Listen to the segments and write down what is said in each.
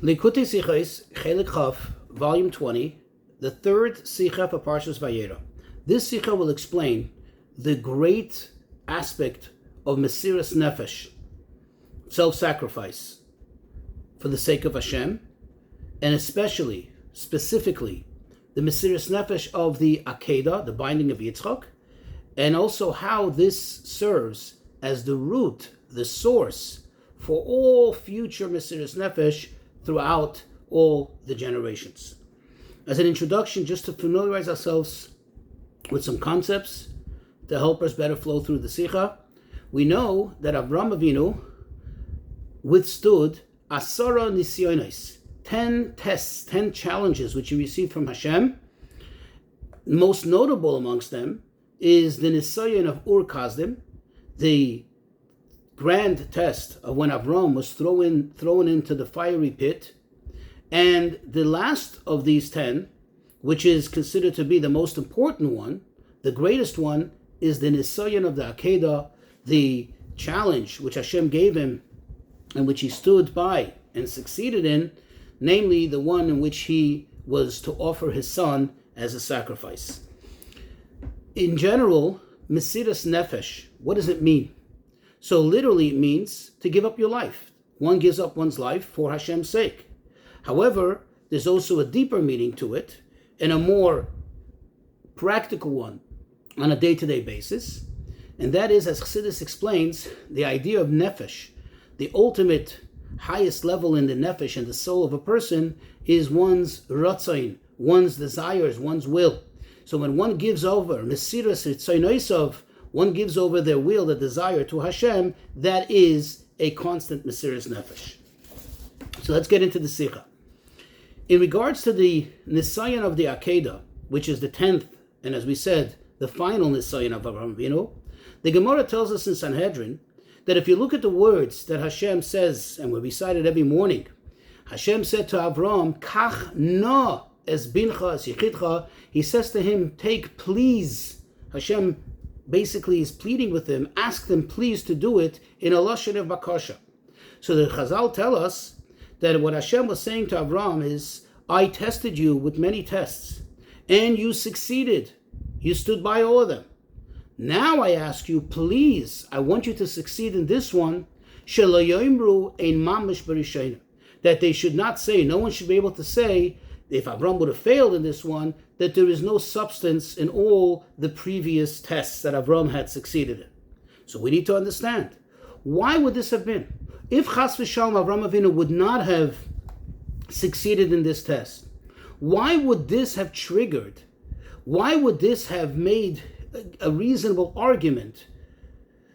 Likutei Sichos, Chelik Chaf, Volume 20, the third Sicha for Parshas Vayera. This Sicha will explain the great aspect of Mesiras Nefesh, self-sacrifice, for the sake of Hashem, and specifically, the Mesiras Nefesh of the Akedah, the binding of Yitzchak, and also how this serves as the root, the source, for all future Mesiras Nefesh throughout all the generations. As an introduction, just to familiarize ourselves with some concepts to help us better flow through the Sicha, we know that Avraham Avinu withstood Asara Nisyonos, 10 tests, 10 challenges which he received from Hashem. Most notable amongst them is the Nisayon of Ur Kasdim, the grand test of when Avram was thrown into the fiery pit. And the last of these 10, which is considered to be the most important one, the greatest one, is the Nisayon of the Akedah, the challenge which Hashem gave him and which he stood by and succeeded in, namely the one in which he was to offer his son as a sacrifice. In general, Mesiras Nefesh, what does it mean? So literally it means to give up your life. One gives up one's life for Hashem's sake. However, there's also a deeper meaning to it and a more practical one on a day-to-day basis. And that is, as Chassidus explains, the idea of Nefesh, the ultimate highest level in the Nefesh and the soul of a person is one's Ratzain, one's desires, one's will. So when one gives over, Mesiras Ritzainosav, one gives over their will, their desire to Hashem, that is a constant Mesiras Nefesh. So let's get into the Sicha. In regards to the Nisayon of the Akedah, which is the 10th, and as we said, the final Nisayon of Avraham Avinu, the Gemara tells us in Sanhedrin that if you look at the words that Hashem says, and we recite it every morning, Hashem said to Avram, Kach na es bincha es yichidcha, he says to him, take please. Hashem basically is pleading with him, ask them please to do it in a lashon of bakasha. So the Chazal tell us that what Hashem was saying to Avram is, I tested you with many tests, and you succeeded. You stood by all of them. Now I ask you, please, I want you to succeed in this one, that they should not say, no one should be able to say, if Avram would have failed in this one, that there is no substance in all the previous tests that Avram had succeeded in. So we need to understand, why would this have been? If Chas v'Shalom Avram Avinu would not have succeeded in this test, why would this have triggered? Why would this have made a reasonable argument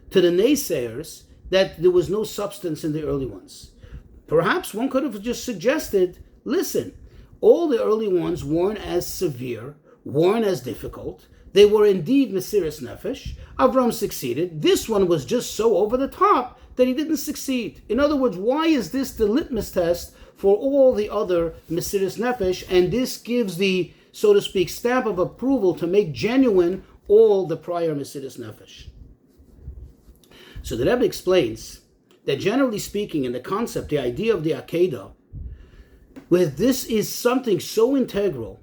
to the naysayers that there was no substance in the early ones? Perhaps one could have just suggested, listen, all the early ones weren't as severe, weren't as difficult. They were indeed Mesiras Nefesh. Avram succeeded. This one was just so over the top that he didn't succeed. In other words, why is this the litmus test for all the other Mesiras Nefesh? And this gives the, so to speak, stamp of approval to make genuine all the prior Mesiras Nefesh. So the Rebbe explains that generally speaking, in the concept, the idea of the Akedah, where this is something so integral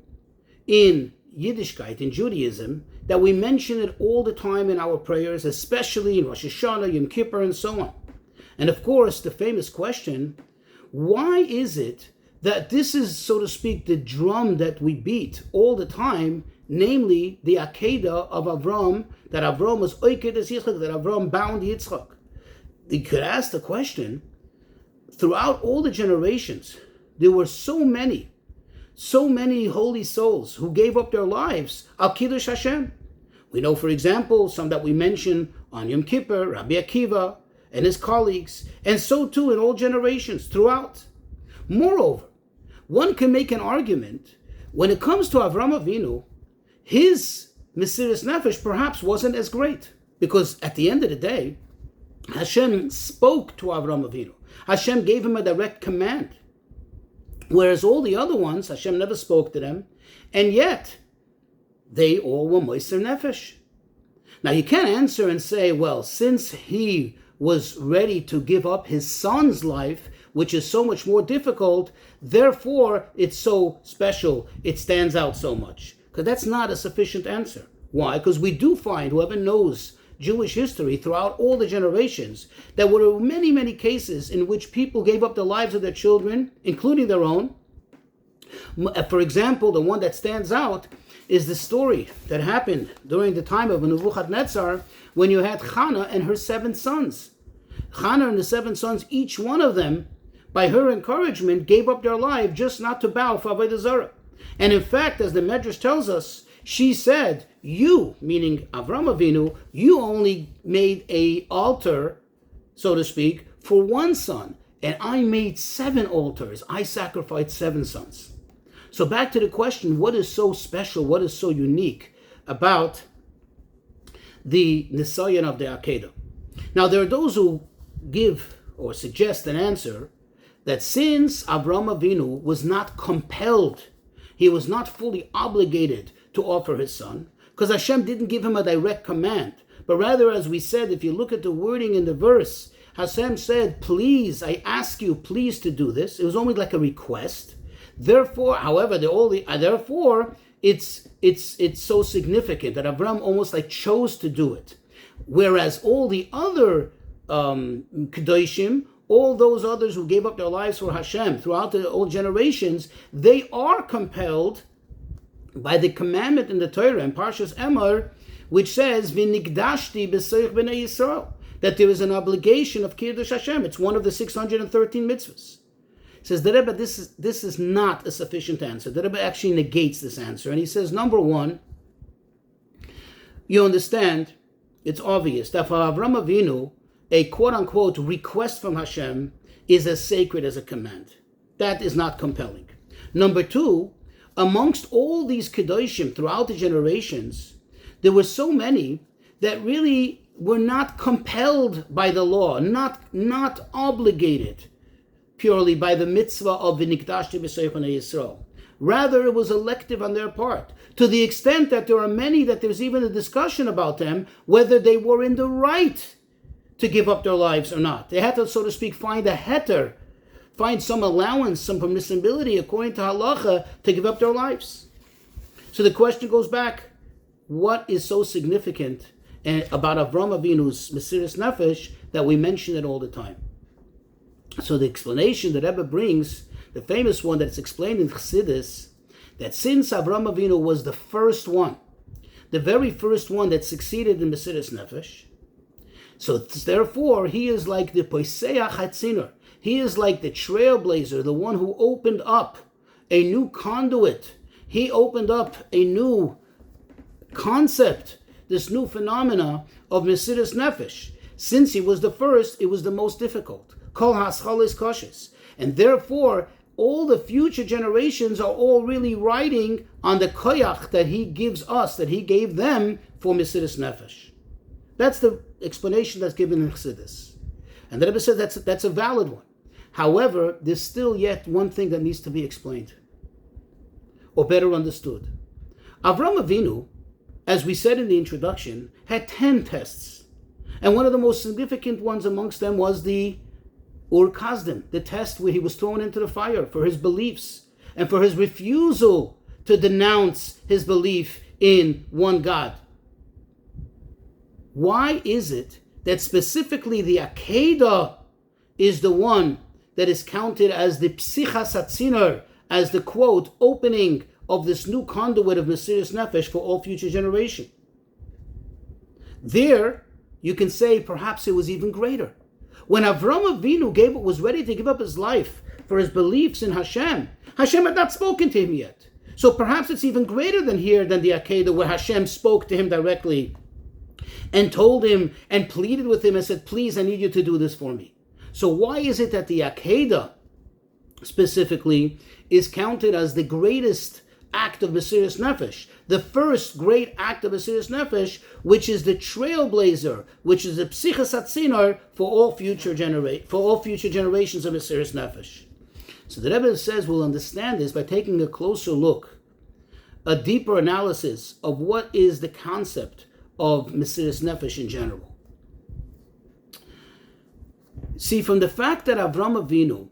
in Yiddishkeit, in Judaism, that we mention it all the time in our prayers, especially in Rosh Hashanah, Yom Kippur, and so on. And of course, the famous question, why is it that this is, so to speak, the drum that we beat all the time, namely the Akedah of Avram, that Avram was Oiked as Yitzchak, that Avram bound Yitzchak? You could ask the question, throughout all the generations, there were so many holy souls who gave up their lives al Kiddush Hashem. We know, for example, some that we mention on Yom Kippur, Rabbi Akiva and his colleagues, and so too in all generations throughout. Moreover, one can make an argument when it comes to Avraham Avinu, his Mesiras Nefesh perhaps wasn't as great, because at the end of the day, Hashem spoke to Avraham Avinu. Hashem gave him a direct command. Whereas all the other ones, Hashem never spoke to them, and yet they all were Moser Nefesh. Now you can't answer and say, well, since he was ready to give up his son's life, which is so much more difficult, therefore it's so special, it stands out so much. Because that's not a sufficient answer. Why? Because we do find, whoever knows Jewish history throughout all the generations, there were many, many cases in which people gave up the lives of their children, including their own. For example, the one that stands out is the story that happened during the time of Nebuchadnezzar, when you had Hannah and her 7 sons. Hannah and the 7 sons, each one of them, by her encouragement, gave up their life just not to bow for Avodah Zarah. And in fact, as the Medrash tells us, she said, you, meaning Avram Avinu, you only made a altar, so to speak, for 1 son, and I made 7 altars. I sacrificed 7 sons. So back to the question, what is so special, what is so unique about the Nisayan of the Akedah? Now, there are those who give or suggest an answer that since Avram Avinu was not compelled, he was not fully obligated to offer his son, because Hashem didn't give him a direct command, but rather, as we said, if you look at the wording in the verse, Hashem said, please, I ask you, please to do this. It was only like a request. Therefore, however, therefore, it's so significant that Avram almost like chose to do it. Whereas all the other Kedoshim, all those others who gave up their lives for Hashem throughout the old generations, they are compelled by the commandment in the Torah in Parshas Emor, which says, "V'nigdashti b'seich b'nei Yisrael," that there is an obligation of Kiddush Hashem. It's one of the 613 mitzvahs. Says the Rebbe, this is not a sufficient answer. The Rebbe actually negates this answer, and he says, number one, you understand, it's obvious that for Avram Avinu, a quote-unquote request from Hashem is as sacred as a command. That is not compelling. Number two, amongst all these Kedoshim throughout the generations, there were so many that really were not compelled by the law, not obligated purely by the mitzvah of V'nikdashti b'seich b'nei Yisrael. Rather, it was elective on their part, to the extent that there are many that there's even a discussion about them, whether they were in the right to give up their lives or not. They had to, so to speak, find a heter, find some allowance, some permissibility according to halacha to give up their lives. So the question goes back, what is so significant about Avram Avinu's Mesiras Nefesh that we mention it all the time? So the explanation that Rebbe brings, the famous one that's explained in Chassidus, that since Avram Avinu was the first one, the very first one that succeeded in Mesiras Nefesh, so therefore he is like the Poiseach Hatzinor. He is like the trailblazer, the one who opened up a new conduit. He opened up a new concept, this new phenomena of Mesiras Nefesh. Since he was the first, it was the most difficult. Kol haschal koshes. And therefore, all the future generations are all really riding on the koyach that he gives us, that he gave them for Mesiras Nefesh. That's the explanation that's given in Chassidus. And the Rebbe said that's a valid one. However, there's still yet one thing that needs to be explained, or better understood. Avram Avinu, as we said in the introduction, had 10 tests. And one of the most significant ones amongst them was the Ur Kasdim, the test where he was thrown into the fire for his beliefs and for his refusal to denounce his belief in one God. Why is it that specifically the Akedah is the one that is counted as the Psichas Hatzinor, as the quote, opening of this new conduit of Mesiras Nefesh for all future generation? There, you can say perhaps it was even greater. When Avram Avinu was ready to give up his life for his beliefs in Hashem, Hashem had not spoken to him yet. So perhaps it's even greater than here, than the Akedah, where Hashem spoke to him directly and told him and pleaded with him and said, please, I need you to do this for me. So why is it that the Akedah specifically is counted as the greatest act of Mesiras Nefesh, the first great act of Mesiras Nefesh, which is the trailblazer, which is the Psichas Hatzinor for all future generations of Mesiras Nefesh? So the Rebbe says we'll understand this by taking a closer look, a deeper analysis of what is the concept of Mesiras Nefesh in general. See, from the fact that Avram Avinu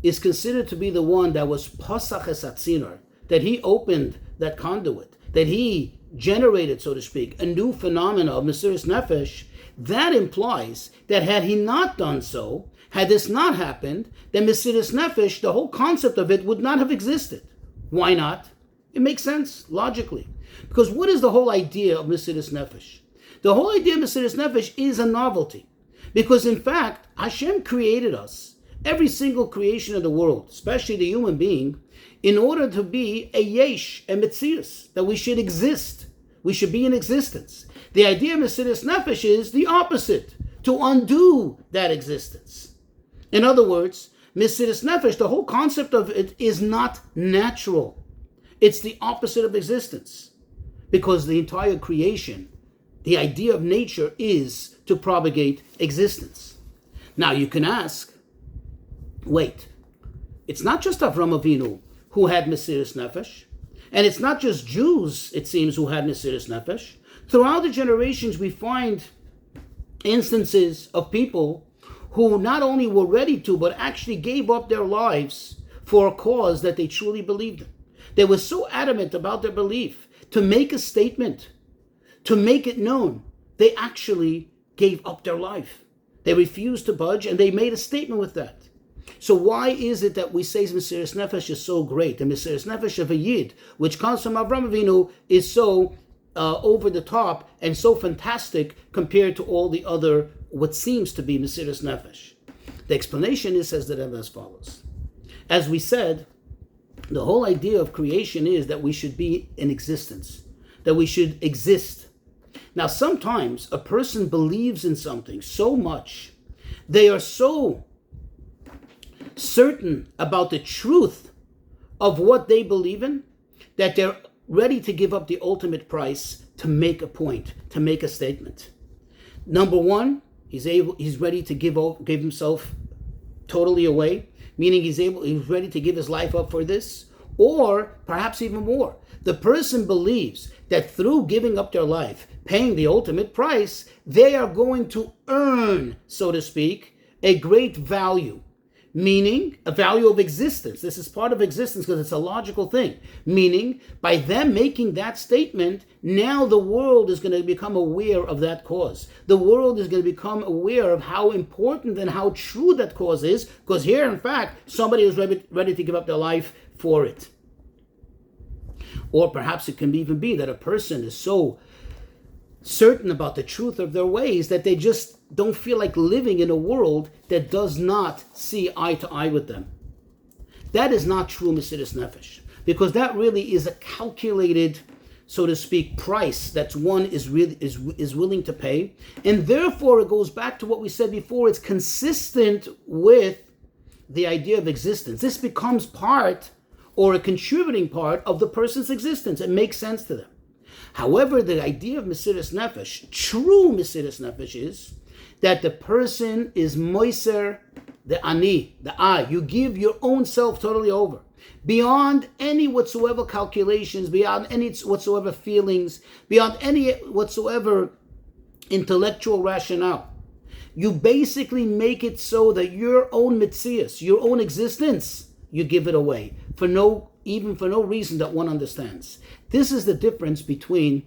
is considered to be the one that was Pasach es Hatzinor, that he opened that conduit, that he generated, so to speak, a new phenomena of Mesiras Nefesh, that implies that had he not done so, had this not happened, then Mesiras Nefesh, the whole concept of it, would not have existed. Why not? It makes sense, logically. Because what is the whole idea of Mesiras Nefesh? The whole idea of Mesiras Nefesh is a novelty. Because in fact, Hashem created us, every single creation of the world, especially the human being, in order to be a yesh, a metzius, that we should exist. We should be in existence. The idea of Mesiras Nefesh is the opposite, to undo that existence. In other words, Mesiras Nefesh, the whole concept of it is not natural. It's the opposite of existence. Because the entire creation, the idea of nature is to propagate existence. Now you can ask, wait, it's not just Avram Avinu who had Mesiras Nefesh, and it's not just Jews, it seems, who had Mesiras Nefesh. Throughout the generations, we find instances of people who not only were ready to, but actually gave up their lives for a cause that they truly believed in. They were so adamant about their belief, to make a statement, to make it known, they actually gave up their life. They refused to budge, and they made a statement with that. So why is it that we say Mesiras Nefesh is so great? The Mesiras Nefesh of a Yid, which comes from Avram Avinu, is so over the top and so fantastic compared to all the other, what seems to be Mesiras Nefesh? The explanation is as follows. As we said, the whole idea of creation is that we should be in existence, that we should exist. Now, sometimes a person believes in something so much, they are so certain about the truth of what they believe in, that they're ready to give up the ultimate price to make a point, to make a statement. Number one, he's ready to give himself totally away, meaning he's ready to give his life up for this, or perhaps even more. The person believes that through giving up their life, paying the ultimate price, they are going to earn, so to speak, a great value. Meaning, a value of existence. This is part of existence because it's a logical thing. Meaning, by them making that statement, now the world is going to become aware of that cause. The world is going to become aware of how important and how true that cause is, because here, in fact, somebody is ready to give up their life for it. Or perhaps it can even be that a person is so certain about the truth of their ways that they just don't feel like living in a world that does not see eye to eye with them. That is not true Mesiras Nefesh, because that really is a calculated, so to speak, price that one is willing to pay, and therefore it goes back to what we said before. It's consistent with the idea of existence. This becomes part or a contributing part of the person's existence. It makes sense to them. However, the idea of Mesiras Nefesh, true Mesiras Nefesh, is that the person is moiser, the ani, the I. You give your own self totally over, beyond any whatsoever calculations, beyond any whatsoever feelings, beyond any whatsoever intellectual rationale. You basically make it so that your own mitzias, your own existence, you give it away for no reason that one understands. This is the difference between,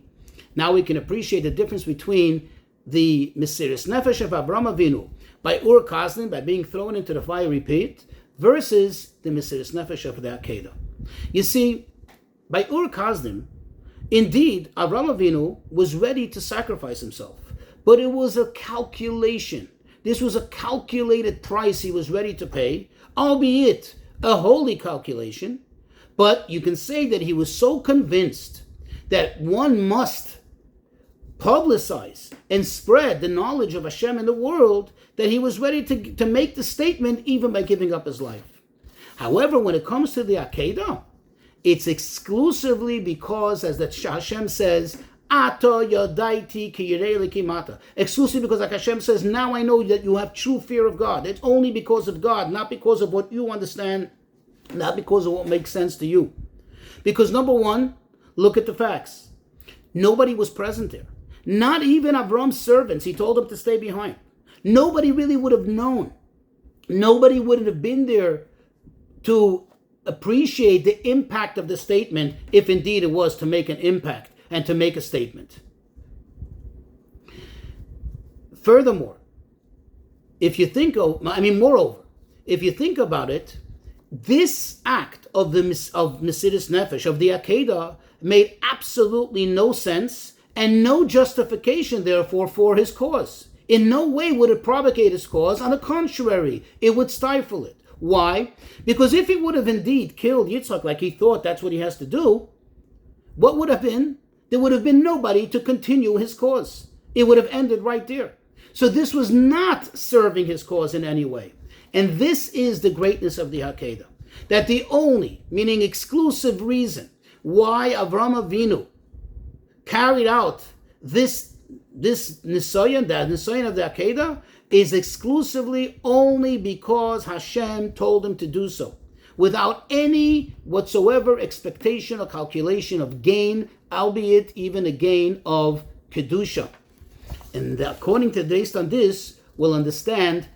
now we can appreciate the difference between the Mesiras Nefesh of Avram Avinu by Ur Kasdim, by being thrown into the fiery pit, versus the Mesiras Nefesh of the Akedah. You see, by Ur Kasdim, indeed, Avram Avinu was ready to sacrifice himself, but it was a calculation. This was a calculated price he was ready to pay, albeit a holy calculation. But you can say that he was so convinced that one must publicize and spread the knowledge of Hashem in the world that he was ready to make the statement even by giving up his life. However, when it comes to the Akedah, it's exclusively because, as that Hashem says, Ato yodaiti ki yirei likimata. Exclusively because, like Hashem says, now I know that you have true fear of God. It's only because of God, not because of what you understand, not because of what makes sense to you. Because number one, look at the facts. Nobody was present there. Not even Avram's servants. He told them to stay behind. Nobody really would have known. Nobody would have been there to appreciate the impact of the statement, if indeed it was to make an impact and to make a statement. Furthermore, moreover, if you think about it, this act of Mesiras Nefesh, of the Akedah, made absolutely no sense and no justification, therefore, for his cause. In no way would it propagate his cause. On the contrary, it would stifle it. Why? Because if he would have indeed killed Yitzchak like he thought that's what he has to do, what would have been? There would have been nobody to continue his cause. It would have ended right there. So this was not serving his cause in any way. And this is the greatness of the Akedah. That the only, meaning exclusive reason why Avraham Avinu carried out this nisayon, the nisayon of the Akedah, is exclusively only because Hashem told him to do so, without any whatsoever expectation or calculation of gain, albeit even a gain of Kedusha. And according to based on this, we'll understand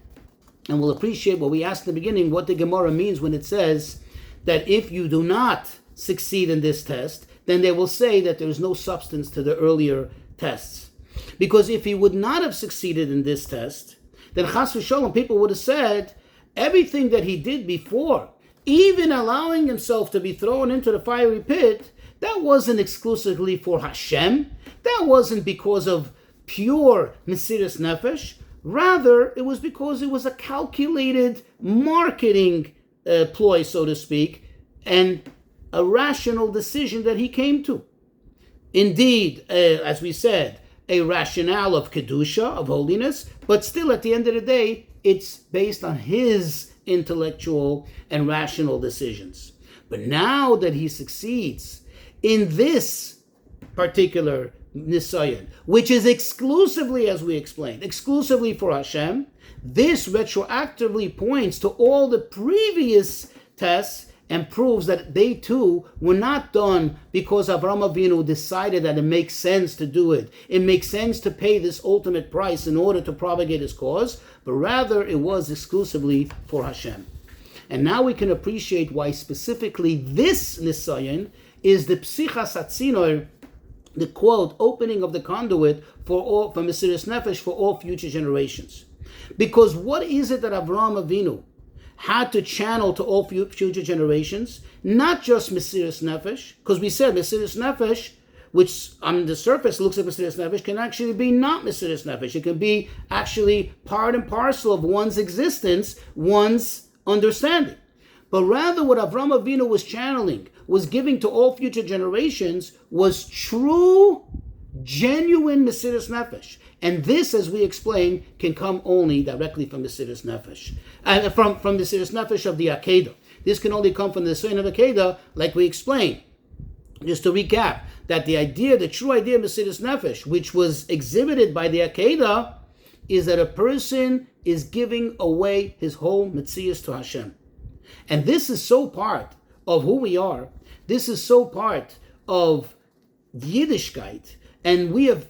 and we'll appreciate what we asked in the beginning, what the Gemara means when it says that if you do not succeed in this test, then they will say that there is no substance to the earlier tests. Because if he would not have succeeded in this test, then Chas v'Shalom, people would have said everything that he did before, even allowing himself to be thrown into the fiery pit, that wasn't exclusively for Hashem. That wasn't because of pure Mesiras Nefesh. Rather, it was because it was a calculated marketing ploy, so to speak, and a rational decision that he came to. Indeed, as we said, a rationale of Kedusha, of holiness, but still at the end of the day, it's based on his intellectual and rational decisions. But now that he succeeds in this particular nisayon, which is exclusively, as we explained, exclusively for Hashem, this retroactively points to all the previous tests and proves that they too were not done because Avraham Avinu decided that it makes sense to do it. It makes sense to pay this ultimate price in order to propagate his cause, but rather it was exclusively for Hashem. And now we can appreciate why specifically this nisayon is the Psichas Hatzinor, the quote, opening of the conduit for Mesiras Nefesh for all future generations. Because what is it that Avraham Avinu had to channel to all future generations? Not just Mesiras Nefesh, because we said Mesiras Nefesh, which on the surface looks at Mesiras Nefesh, can actually be not Mesiras Nefesh. It can be actually part and parcel of one's existence, one's understanding. But rather what Avraham Avinu was channeling, was giving to all future generations, was true, genuine Mesiras Nefesh. And this, as we explained, can come only directly from Mesiras Nefesh. From Mesiras Nefesh of the Akedah. This can only come from the Nisayon of Akedah, like we explained. Just to recap, that the true idea of Mesiras Nefesh, which was exhibited by the Akedah, is that a person is giving away his whole Metzias to Hashem. And this is so part of who we are. This is so part of Yiddishkeit. And we have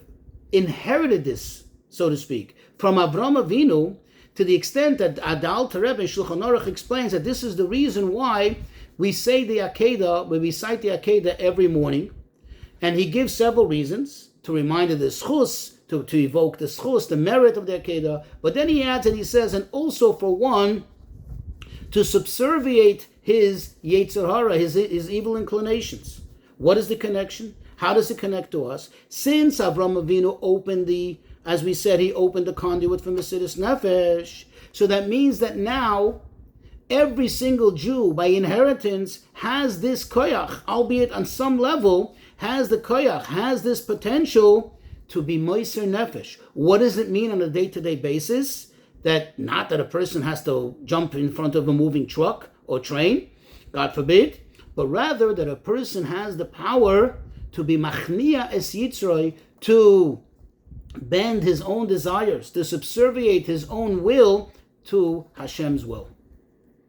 inherited this, so to speak, from Avraham Avinu, to the extent that Adal Tereb and Shulchan Aruch explains that this is the reason why we say the Akedah, we recite the Akedah every morning. And he gives several reasons to remind of the Sichos, to evoke the Sichos, the merit of the Akedah. But then he adds and he says, and also for one, to subserviate his Yetzer Hara, his evil inclinations. What is the connection? How does it connect to us? Since Avraham Avinu opened as we said, he opened the conduit for Mesiras Nefesh. So that means that now every single Jew, by inheritance, has this koyach, albeit on some level, has the koyach, has this potential to be moiser nefesh. What does it mean on a day-to-day basis? That not that a person has to jump in front of a moving truck or train, God forbid, but rather that a person has the power to be machnia es yitzroi, to bend his own desires, to subserviate his own will to Hashem's will.